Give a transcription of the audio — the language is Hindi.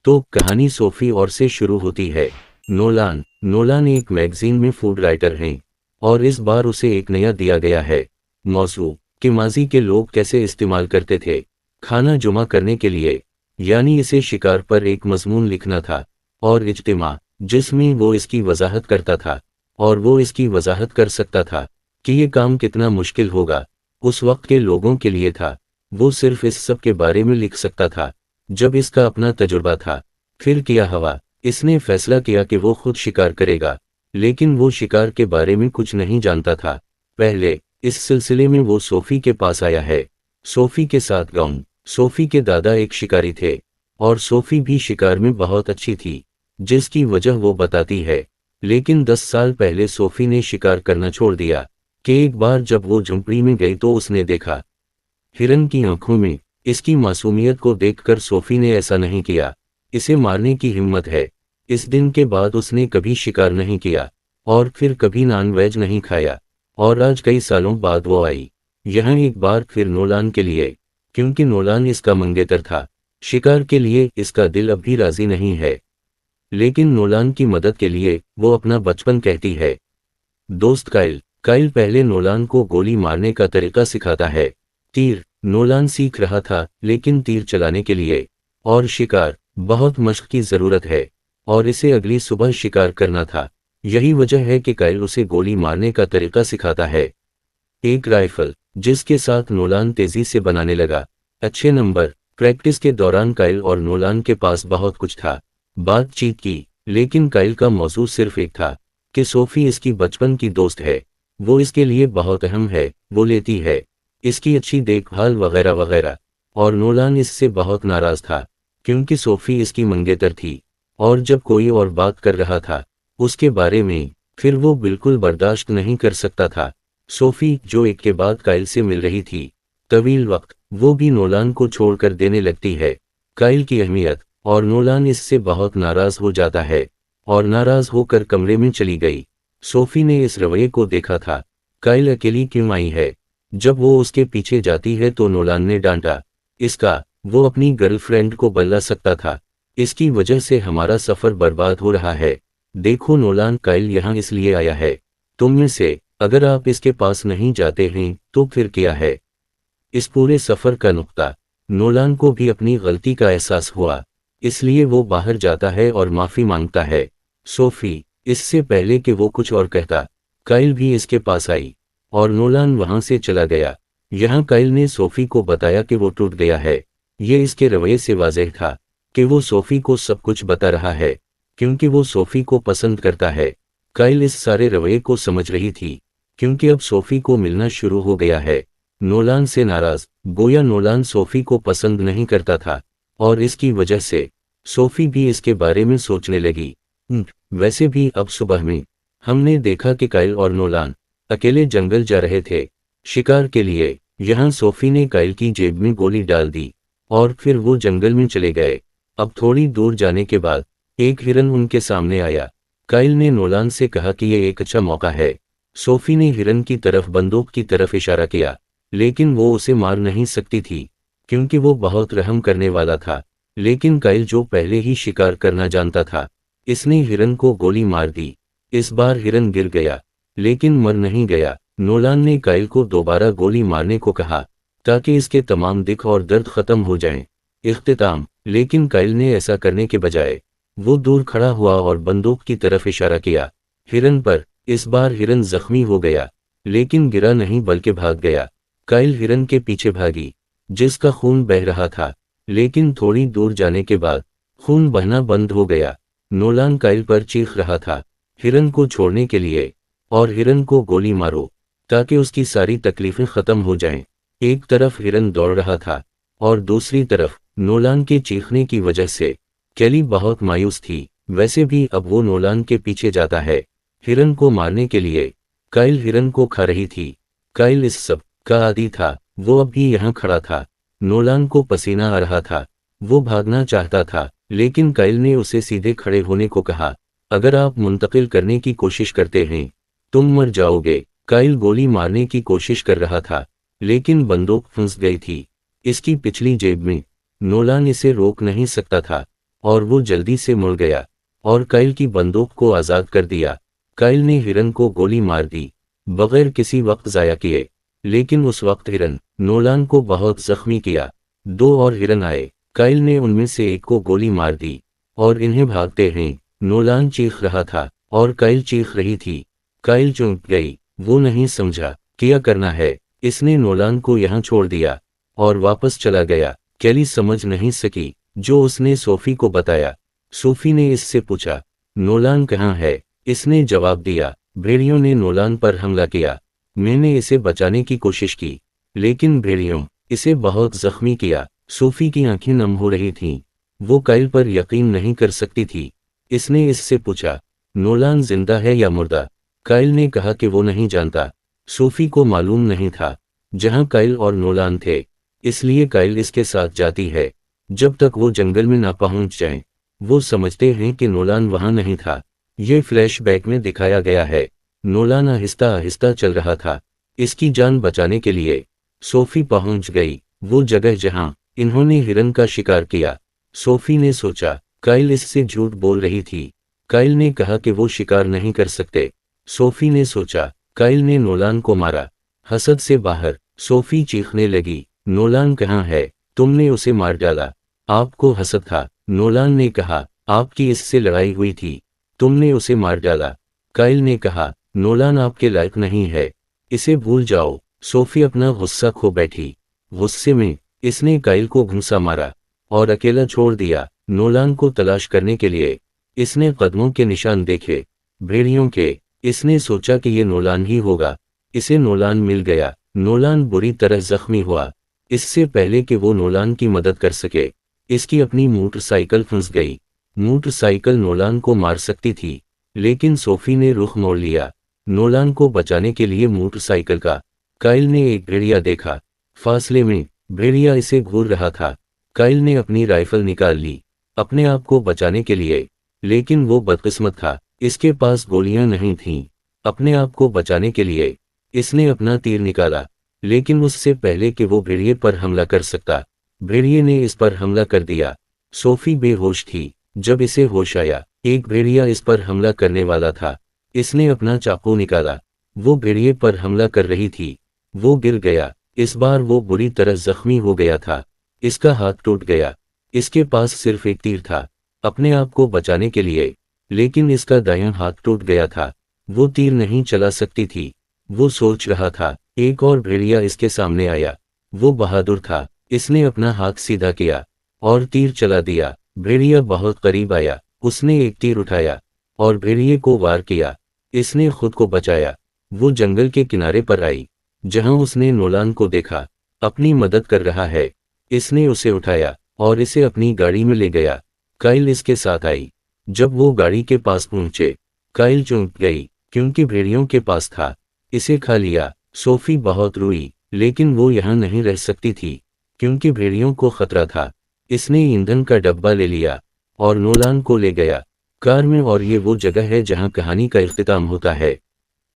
तो कहानी सोफी और से शुरू होती है। नोलान एक मैगजीन में फूड राइटर हैं और इस बार उसे एक नया दिया गया है मौजू कि माजी के लोग कैसे इस्तेमाल करते थे खाना जमा करने के लिए, यानी इसे शिकार पर एक मजमून लिखना था और इज्तिमा जिसमें वो इसकी वजाहत करता था और वो इसकी वजाहत कर सकता था कि ये काम कितना मुश्किल होगा उस वक्त के लोगों के लिए था। वो सिर्फ इस सब के बारे में लिख सकता था जब इसका अपना तजुर्बा था। फिर क्या हुआ, इसने फैसला किया कि वो खुद शिकार करेगा, लेकिन वो शिकार के बारे में कुछ नहीं जानता था। पहले इस सिलसिले में वो सोफी के पास आया है। सोफी के साथ गाउन। सोफी के दादा एक शिकारी थे और सोफी भी शिकार में बहुत अच्छी थी, जिसकी वजह वो बताती है। लेकिन 10 साल पहले सोफी ने शिकार करना छोड़ दिया कि एक बार जब वो झुंपड़ी में गई तो उसने देखा हिरन की आंखों में इसकी मासूमियत को देखकर सोफी ने ऐसा नहीं किया, इसे मारने की हिम्मत है। इस दिन के बाद उसने कभी शिकार नहीं किया और फिर कभी नॉन वेज नहीं खाया और आज कई सालों बाद वो आई यहाँ एक बार फिर नोलान के लिए, क्योंकि नोलान इसका मंगेतर था। शिकार के लिए इसका दिल अब भी राजी नहीं है, लेकिन नोलान की मदद के लिए वो अपना बचपन कहती है। दोस्त काइल पहले नोलान को गोली मारने का तरीका सिखाता है। तीर नोलान सीख रहा था, लेकिन तीर चलाने के लिए और शिकार बहुत मश्क की जरूरत है और इसे अगली सुबह शिकार करना था। यही वजह है कि काइल उसे गोली मारने का तरीका सिखाता है। एक राइफल जिसके साथ नोलान तेजी से बनाने लगा। अच्छे नंबर। प्रैक्टिस के दौरान काइल और नोलान के पास बहुत कुछ था। बातचीत की, लेकिन काइल का मौजू सिर्फ एक था कि सोफी इसकी बचपन की दोस्त है, वो इसके लिए बहुत अहम है, वो लेती है इसकी अच्छी देखभाल वगैरह वगैरह। और नोलान इससे बहुत नाराज था क्योंकि सोफी इसकी मंगेतर थी और जब कोई और बात कर रहा था उसके बारे में, फिर वो बिल्कुल बर्दाश्त नहीं कर सकता था। सोफी जो एक के बाद काइल से मिल रही थी तवील वक्त, वो भी नोलान को छोड़कर देने लगती है। काइल की अहमियत और नोलान इससे बहुत नाराज हो जाता है और नाराज होकर कमरे में चली गई। सोफी ने इस रवैये को देखा था, काइल अकेली क्यों आई है। जब वो उसके पीछे जाती है तो नोलान ने डांटा, इसका वो अपनी गर्लफ्रेंड को बदला सकता था, इसकी वजह से हमारा सफर बर्बाद हो रहा है। देखो नोलान, काइल यहाँ इसलिए आया है तुम में से, अगर आप इसके पास नहीं जाते हैं तो फिर क्या है इस पूरे सफर का नुक्ता। नोलान को भी अपनी गलती का एहसास हुआ, इसलिए वो बाहर जाता है और माफी मांगता है। सोफी इससे पहले कि वो कुछ और कहता, काइल भी इसके पास आई और नोलान वहां से चला गया। यहाँ काइल ने सोफी को बताया कि वो टूट गया है। ये इसके रवैये से वाज़ेह था कि वो सोफी को सब कुछ बता रहा है क्योंकि वो सोफी को पसंद करता है। काइल इस सारे रवैये को समझ रही थी क्योंकि अब सोफी को मिलना शुरू हो गया है। नोलान से नाराज, गोया नोलान सोफी को पसंद नहीं करता था और इसकी वजह से सोफी भी इसके बारे में सोचने लगी। वैसे भी अब सुबह में हमने देखा कि काइल और नोलान अकेले जंगल जा रहे थे शिकार के लिए। यहाँ सोफी ने काइल की जेब में गोली डाल दी और फिर वो जंगल में चले गए। अब थोड़ी दूर जाने के बाद एक हिरन उनके सामने आया। काइल ने नोलान से कहा कि ये एक अच्छा मौका है। सोफी ने हिरन की तरफ बंदूक की तरफ इशारा किया, लेकिन वो उसे मार नहीं सकती थी क्योंकि वो बहुत रहम करने वाला था। लेकिन काइल जो पहले ही शिकार करना जानता था, इसने हिरन को गोली मार दी। इस बार हिरन गिर गया लेकिन मर नहीं गया। नोलान ने काइल को दोबारा गोली मारने को कहा ताकि इसके तमाम दिख और दर्द खत्म हो जाएं। इख्तिताम, लेकिन काइल ने ऐसा करने के बजाय वो दूर खड़ा हुआ और बंदूक की तरफ इशारा किया हिरन पर। इस बार हिरन जख्मी हो गया, लेकिन गिरा नहीं बल्कि भाग गया। काइल हिरन के पीछे भागी जिसका खून बह रहा था, लेकिन थोड़ी दूर जाने के बाद खून बहना बंद हो गया। नोलान काइल पर चीख रहा था हिरन को छोड़ने के लिए और हिरन को गोली मारो ताकि उसकी सारी तकलीफें खत्म हो जाएं। एक तरफ हिरन दौड़ रहा था और दूसरी तरफ नोलान के चीखने की वजह से कैली बहुत मायूस थी। वैसे भी अब वो नोलान के पीछे जाता है हिरन को मारने के लिए। काइल हिरन को खा रही थी। काइल इस सब का आदी था, वो अब भी यहाँ खड़ा था। नोलान को पसीना आ रहा था, वो भागना चाहता था, लेकिन काइल ने उसे सीधे खड़े होने को कहा, अगर आप मुंतकिल करने की कोशिश करते हैं तुम मर जाओगे। काइल गोली मारने की कोशिश कर रहा था, लेकिन बंदूक फंस गई थी इसकी पिछली जेब में। नोलान इसे रोक नहीं सकता था और वो जल्दी से मुड़ गया और काइल की बंदूक को आज़ाद कर दिया। काइल ने हिरन को गोली मार दी, बगैर किसी वक्त ज़ाया किए। लेकिन उस वक्त हिरन नोलान को बहुत जख्मी किया। 2 और हिरन आए, काइल ने उनमें से एक को गोली मार दी और इन्हें भागते हैं। नोलान चीख रहा था और काइल चीख रही थी। काइल चौंक गई, वो नहीं समझा क्या करना है। इसने नोलान को यहाँ छोड़ दिया और वापस चला गया। कैली समझ नहीं सकी जो उसने सोफी को बताया। सोफी ने इससे पूछा, नोलान कहाँ है? इसने जवाब दिया, भेड़ियों ने नोलान पर हमला किया। मैंने इसे बचाने की कोशिश की, लेकिन भेड़ियों इसे बहुत जख्मी किया। सोफी की आंखें नम हो रही थीं। वो काइल पर यकीन नहीं कर सकती थी। इसने इससे पूछा, नोलान जिंदा है या मुर्दा? काइल ने कहा कि वो नहीं जानता। सोफी को मालूम नहीं था जहां काइल और नोलान थे, इसलिए काइल इसके साथ जाती है जब तक वो जंगल में ना पहुंच जाएं। वो समझते हैं कि नोलान वहां नहीं था। ये फ्लैशबैक में दिखाया गया है। नोलान आहिस्ता आहिस्ता चल रहा था, इसकी जान बचाने के लिए। सोफी पहुंच गई वो जगह जहां इन्होंने हिरन का शिकार किया। सोफी ने सोचा काइल इससे झूठ बोल रही थी। काइल ने कहा कि वो शिकार नहीं कर सकते। सोफी ने सोचा काइल ने नोलान को मारा। हसद से बाहर सोफी चीखने लगी, नोलान कहाँ है? तुमने उसे मार डाला। आपको हसद था। नोलान ने कहा, आपकी इससे लड़ाई हुई थी, तुमने उसे मार डाला। काइल ने कहा, नोलान आपके लायक नहीं है, इसे भूल जाओ। सोफी अपना गुस्सा खो बैठी। गुस्से में इसने काइल को घूंसा मारा और अकेला छोड़ दिया। नोलान को तलाश करने के लिए इसने कदमों के निशान देखे, भेड़ियों के। इसने सोचा कि ये नोलान ही होगा। इसे नोलान मिल गया। नोलान बुरी तरह जख्मी हुआ। इससे पहले कि वो नोलान की मदद कर सके, इसकी अपनी मोटरसाइकिल फंस गई। मोटरसाइकिल नोलान को मार सकती थी, लेकिन सोफी ने रुख मोड़ लिया नोलान को बचाने के लिए मोटरसाइकिल का। काइल ने एक भेड़िया देखा, फासले में भेड़िया इसे घूर रहा था। काइल ने अपनी राइफल निकाल ली अपने आप को बचाने के लिए, लेकिन वो बदकिस्मत था, इसके पास गोलियां नहीं थीं। अपने आप को बचाने के लिए इसने अपना तीर निकाला, लेकिन उससे पहले कि वो भेड़िए पर हमला कर सकता, भेड़िए ने इस पर हमला कर दिया। सोफी बेहोश थी जब इसे होश आया। एक भेड़िया इस पर हमला करने वाला था। इसने अपना चाकू निकाला, वो भेड़िए पर हमला कर रही थी। वो गिर गया। इस बार वो बुरी तरह जख्मी हो गया था। इसका हाथ टूट गया। इसके पास सिर्फ एक तीर था अपने आप को बचाने के लिए, लेकिन इसका दायां हाथ टूट गया था। वो तीर नहीं चला सकती थी। वो सोच रहा था। एक और भेड़िया इसके सामने आया। वो बहादुर था। इसने अपना हाथ सीधा किया और तीर चला दिया। भेड़िया बहुत करीब आया। उसने एक तीर उठाया और भेड़िए को वार किया। इसने खुद को बचाया। वो जंगल के किनारे पर आई जहां उसने नोलान को देखा, अपनी मदद कर रहा है। इसने उसे उठाया और इसे अपनी गाड़ी में ले गया। काइल इसके साथ आई। जब वो गाड़ी के पास पहुंचे, काइल चौंक गई क्योंकि भेड़ियों के पास था। इसे खा लिया। सोफी बहुत रोई, लेकिन वो यहाँ नहीं रह सकती थी क्योंकि भेड़ियों को खतरा था। इसने ईंधन का डब्बा ले लिया और नोलान को ले गया कार में, और ये वो जगह है जहाँ कहानी का इख्तिताम होता है।